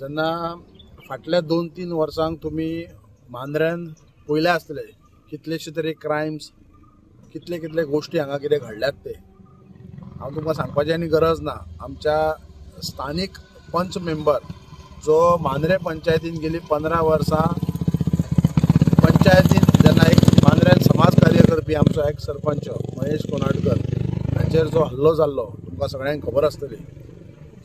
जेन्ना फाटल्या 2-3 वर्सांक तुम्ही मांद्र्यान पळयले आसतले कितलेशे तरी क्रायम्स कितले कितले गोष्टी हांगा कितें घडल्यात ते हांव तुमकां सांगपाची आनी गरज ना। आमच्या स्थानिक पंच मेंबर जो मांद्रे पंचायतीन गेली 15 वर्सां पंचायतीन जेन्ना एक मांद्र्यान समाज कार्य करपी आमचो एक सरपंच महेश कोनाटकर हाचेर जो हल्लो जाल्लो तुमकां सगळ्यांक खबर आसतली।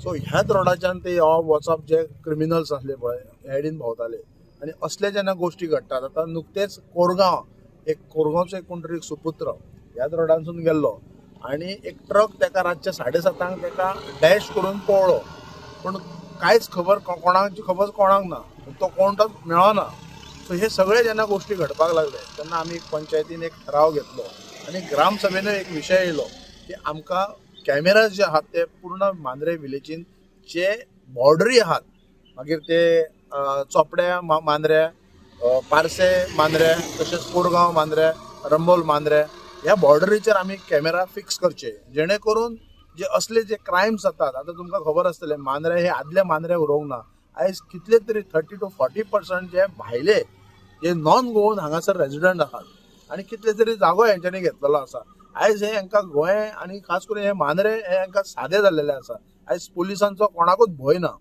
सो ह्याच रोडाच्यान ते वचप जे क्रिमिनल्स असले पळय हेडीन भोंवताले आनी असले जेन्ना गोष्टी घडटात। आतां नुकतेच कोरगांवचो एक कोण तरी सुपुत्र ह्याच रोडांसून गेल्लो आनी एक ट्रक तेका रातच्या 7:30 तेका डॅश करून पळलो, पूण कांयच खबर कोणाक ना, तो कोण तो मेळना। सो हे सगळे जेन्ना गोष्टी घडपाक लागले तेन्ना आमी पंचायतीन एक ठराव घेतलो आनी ग्रामसभेन एक विशय येयलो की आमकां कॅमेराज जे आहात ते पूर्ण मांद्रे विलेजीन जे बॉर्डरी आहात मागीर ते चोपड्या मांद्रे पारसे मांद्रे तशेंच कोरगांव मांद्रे रंबोल मांद्रे ह्या बॉर्डरीचेर आमी कॅमेरा फिक्स करचे जेणे करून जे असले जे क्रायम्स जातात। आता तुमकां खबर आसतलें मांद्रे हे आदले मांद्रे उरोंक ना, आयज कितले तरी 30 to 40% जे भायले जे नॉन गोवन हांगासर रेजिडंट आहात आनी कितले तरी जागो हेंच्यांनी घेतलेलो आसा। आयज हे हांकां गोंय आनी खास करून हे मांद्रे हे हांकां सादे जाल्लेले आसा। आयज पुलिसांचो कोणाकूच भंय ना।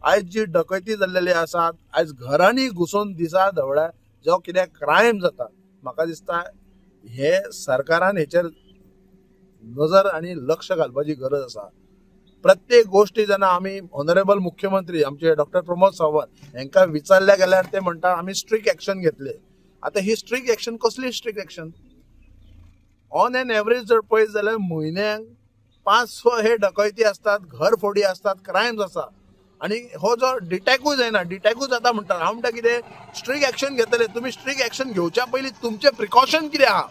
आयज जी डकैती जाल्लेली आसात आयज घरांनी घुसून दिसा ढवळ्या जो कितें क्रायम जाता म्हाका दिसता हे सरकारान हेचेर नजर आनी लक्ष घालपाची गरज आसा। प्रत्येक गोष्टी जेन्ना आमी ऑनरेबल मुख्यमंत्री आमचे डॉक्टर प्रमोद सावंत हांकां विचारले गेल्यार ते म्हणटा आमी स्ट्रिक्ट एक्शन घेतले। आतां ही स्ट्रिक्ट एक्शन कसली strict action? On an average जर पळयत जाल्यार म्हयन्याक 5-6 हे डकैती असतात, घरफोडी असतात, क्रायम्स आसा आनी हो जो डिटॅकूच जायना डिटॅकूच जाता म्हणटा। हांव म्हणटा कितें स्ट्रिक्ट एक्शन घेतले, तुमी स्ट्रिक्ट एक्शन घेवच्या पयलीं तुमचे प्रिकॉशन कितें आहा?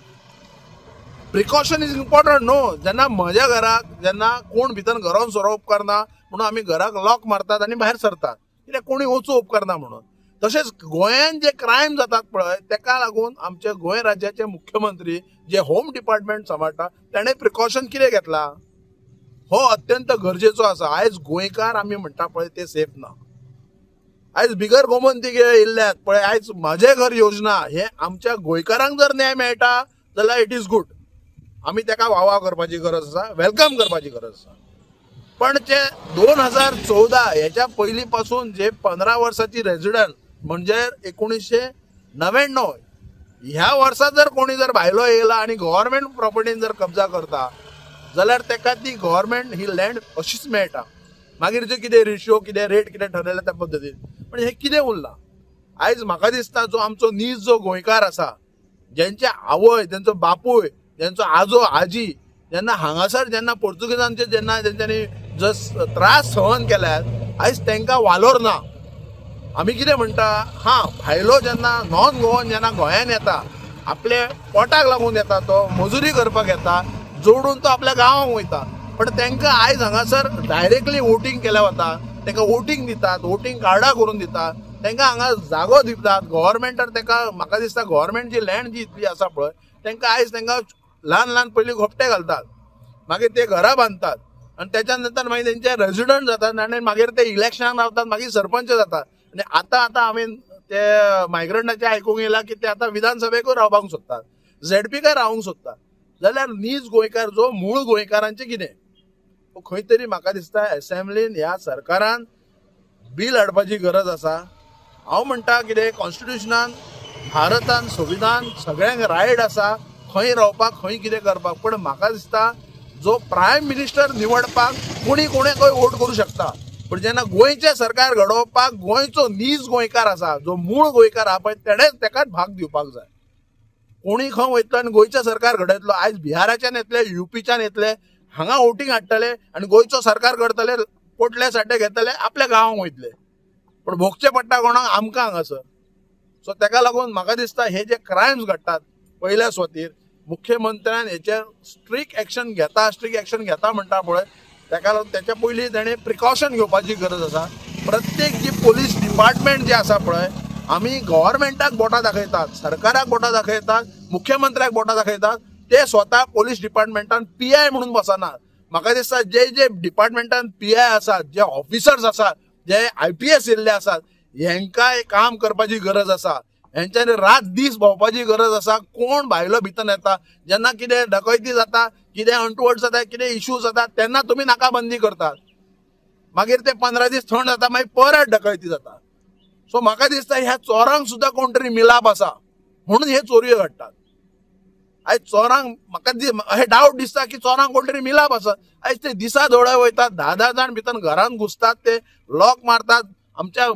प्रिकॉशन इज इम्पॉर्टंट न्हू। जेन्ना म्हज्या घराक जेन्ना कोण भितर घरान सरो उपकारना म्हणून आमी घराक लॉक मारतात आनी भायर सरतात कित्याक कोणी वचूं उपकारना म्हणून। तशेंच गोंयान जे क्रायम जातात पळय तेका लागून आमचे गोंय राज्याचे मुख्यमंत्री जे होम डिपार्टमेंट सांबाळटा ताणें प्रिकॉशन कितें घेतला हो अत्यंत गरजेचो आसा। आयज गोंयकार आमी म्हणटा पळय ते सेफ ना। आयज बिगर गोमंतक येयल्ल्यात पळय आयज म्हाजे घर योजना हे आमच्या गोंयकारांक जर न्याय मेळटा जाल्यार इट इज गूड। आमी तेका वाव करपाची गरज आसा, वेलकम करपाची गरज आसा। पण जे 2014 हेच्या पयलीं पासून जे 15 वर्साची रेजिडंट म्हणजे 1999 ह्या वर्सा जर कोणी जर भायलो येयला आनी गव्हर्मेंट प्रॉपर्टीन जर कब्जा करता जाल्यार तेका ती गव्हर्मेंट ही लँड अशीच मेळटा। मागीर जे कितें रेशियो कितें रेट कितें ठरयला त्या पद्दतीन पण हे कितें उरलां? आयज म्हाका दिसता जो आमचो नीज जो गोंयकार आसा ज्यांचे आवय त्यांचो बापूय त्यांचो आजो आजी जेन्ना हांगासर जेन्ना पोर्तुगेजांचे जेन्ना तेंच्यांनी जो त्रास सहन केल्यात आयज तांकां वालोर ना। आमी कितें म्हणटा भायलो जेन्ना नॉन गोवन जेन्ना गोंयान येता आपले पोटाक लागून येता तो मजुरी करपाक येता जोडून तो आपल्या गांवांक वयता पण तांकां आयज हांगासर डायरेक्टली वोटींग केल्या वता तांकां वोटींग दितात, वोटींग कार्डां करून दितात, तांकां हांगा जागो दितात। गव्हर्मेंटार तांकां म्हाका दिसता गव्हर्मेंट जी लँड जी इतली आसा पळय तांकां आयज तांकां ल्हान पयलीं घोपटे घालतात मागीर ते घरां बांदतात आनी त्याच्या नंतर मागीर तेंचे रेजिडंट जातात आनी मागीर ते इलेक्शनाक रावतात मागीर सरपंच जातात। आनी आतां हांवें ते मायग्रंटाचे आयकूंक येयलां की ते आतां विधानसभेकूय रावपाक सोदतात, झेडपीकाय रावंक सोदतात। जाल्यार नीज गोंयकार जो मूळ गोंयकारांचें कितें खंय तरी म्हाका दिसता असेंब्लीन ह्या सरकारान बील हाडपाची गरज आसा। हांव म्हणटा कितें कॉन्स्टिट्युशनान भारतान संविधान सगळ्यांक रायट आसा खंय रावपाक खंय कितें करपाक पण म्हाका दिसता जो प्रायम मिनिस्टर निवडपाक कोणेकय वोट करूं शकता पण जेन्ना गोंयचें सरकार घडोवपाक गोंयचो नीज गोंयकार आसा जो मूळ गोंयकार आहा पळय तेणेच तेकाच भाग दिवपाक जाय। कोणी खंय वयतलो आनी गोंयचें सरकार घडयतलो आयज बिहाराच्यान येतले युपीच्यान येतले हांगा वोटींग हाडटले आनी गोंयचो सरकार करतले पोटले साठे घेतले आपल्या गांवांक वयतले पण भोगचें पडटा कोणाक आमकां हांगासर। सो तेका लागून म्हाका दिसता हे जे क्रायम्स घडटात पयल्या सुवातेर मुख्यमंत्र्यान हेचेर स्ट्रिक्ट एक्शन घेता म्हणटा पळय तेका लागून त्याच्या पयलीं ताणें प्रिकॉशन घेवपाची गरज आसा। प्रत्येक जी पोलीस डिपार्टमेंट जे आसा पळय आमी गव्हर्मेंटाक बोटां दाखयतात, सरकाराक बोटां दाखयतात, मुख्यमंत्र्याक बोटां दाखयतात ते स्वता पोलीस डिपार्टमेंटान पीआय म्हणून बसनात। म्हाका दिसता जे डिपार्टमेंटान पीआय आसात जे ऑफिसर्स आसात जे IPS येल्ले आसात हेंकां काम करपाची गरज आसा, हेंच्यांनी रात दीस भोंवपाची गरज आसा. कोण भायलो भितर येता, जेन्ना कितें डकैती जाता, कितें अनटवर्ड जाता, कितें इश्यू जाता तेन्ना तुमी नाकाबंदी करतात. मागीर ते 15 दीस थंड जाता, मागीर परत डकैती जाता. सो म्हाका दिसता ह्या चोरांक सुद्धा कोण तरी मिलाप आसा म्हणून हे चोरयो घडटात. आयज चोरांक म्हाका हे डावट दिसता की चोरांक कोण तरी मिलाप आसा. आयज ते दिसा दोळे वयतात, 10 जाण भितर घरान घुसतात, ते लॉक मारतात, आमच्या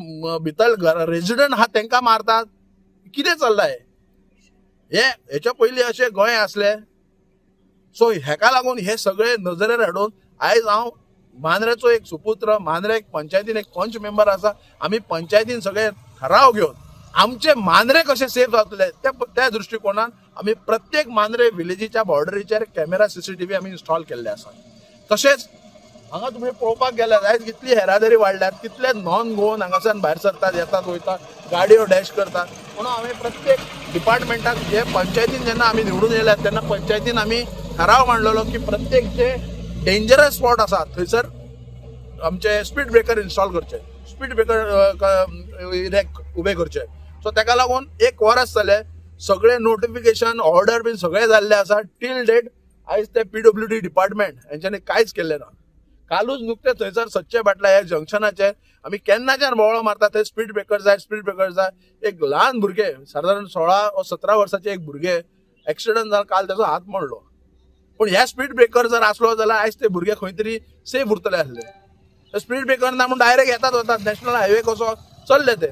भितर रेजिडेंट आहात तेंकां मारतात. कितें चल्लाय हेच्या पयलीं अशें गोंय आसले. सो हेका लागून हे सगळे नजरेर हाडून आयज हांव मांद्रेचो एक सुपुत्र, मांद्रे पंचायतीन एक पंच मेंबर आसा. आमी पंचायतीन सगळे ठराव घेवन आमचे मांद्रे कशे सेफ जातले त्या दृष्टिकोनान आमी प्रत्येक मांद्रे विलेजीच्या बॉर्डरीचेर कॅमेरा CCTV आमी इन्स्टॉल केल्ले आसा. तशेंच हांगा तुमी पळोवपाक गेल्यार आयज कितली येरादारी वाडल्यात, कितले नॉन गोवन हांगासान भायर सरतात, येतात वयतात, गाडयो डॅश करतात. म्हणून आमी प्रत्येक डिपार्टमेंटाक जे पंचायतीन जेन्ना आमी निवडून येयल्यात तेन्ना पंचायतीन आमी ठराव मांडलेलो की प्रत्येक जे डेंजरस स्पॉट आसा थंयसर आमचे स्पीड ब्रेकर इन्स्टॉल करचे, स्पीड ब्रेकर उबे करचे. सो ताका लागून 1 वरस जाले, सगळे नोटिफिकेशन ऑर्डर बीन सगळे जाल्ले आसा. टील डेट आयज ते PWD डिपार्टमेंट हेंच्यांनी कांयच केल्लें ना. कालूच नुकते थंयसर सच्चे बाटला ह्या जंक्शनाचेर आमी केन्नाच्यान बोवाळ मारता, थंय स्पीड ब्रेकर जाय, स्पीड ब्रेकर जाय. एक ल्हान भुरगे सादारण 16 वा 17 वर्साचे एक भुरगे एक्सिडंट जाला, काल त्याचो हात मोडलो. पण ह्या स्पीड ब्रेकर जर आसलो जाल्यार आयज ते भुरगे खंय तरी सेफ उरतले आसले. स्पीड ब्रेकर ना म्हणून डायरेक्ट येतात वतात, नॅशनल हायवे कसो चल्ले ते.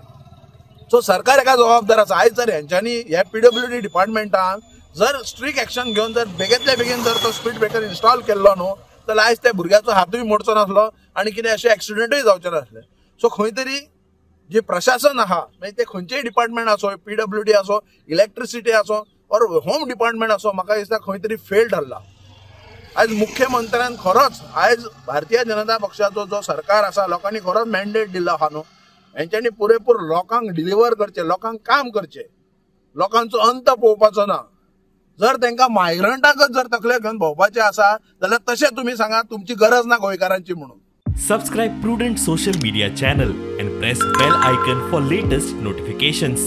सो सरकार हेका जबाबदार आसा. आयज जर हेंच्यांनी ह्या PWD डिपार्टमेंटान जर स्ट्रिक्ट एक्शन घेवन जर बेगेतल्या बेगीन जर तो स्पीड ब्रेकर इन्स्टॉल केल्लो न्हू जाल्यार आयज त्या भुरग्याचो हातूय मोडचो नासलो आनी कितें अशें एक्सिडेंटूय जावचे नासले. सो खंय तरी जे प्रशासन आहा, मागीर ते खंयचेय डिपार्टमेंट आसो, PWD आसो, इलेक्ट्रिसिटी आसो और होम डिपार्टमेंट आसो, म्हाका दिसता खंय तरी फेल ठरला. आयज मुख्यमंत्र्यान खरोच आयज भारतीय जनता पक्षाचो जो सरकार आसा, लोकांनी खरोच मॅन्डेट दिल्लो आहा न्हू, हेंच्यांनी पुरेपूर लोकांक डिलिव्हर करचे, लोकांक काम करचे, लोकांचो अंत पळोवपाचो ना. जर तांकां मायग्रंटांकच जर तकले घेवन भोंवपाचें आसा जाल्यार तशें तुमी सांगा, तुमची गरज ना गोंयकारांची म्हणून. Subscribe Prudent social media channel and press bell icon for latest notifications.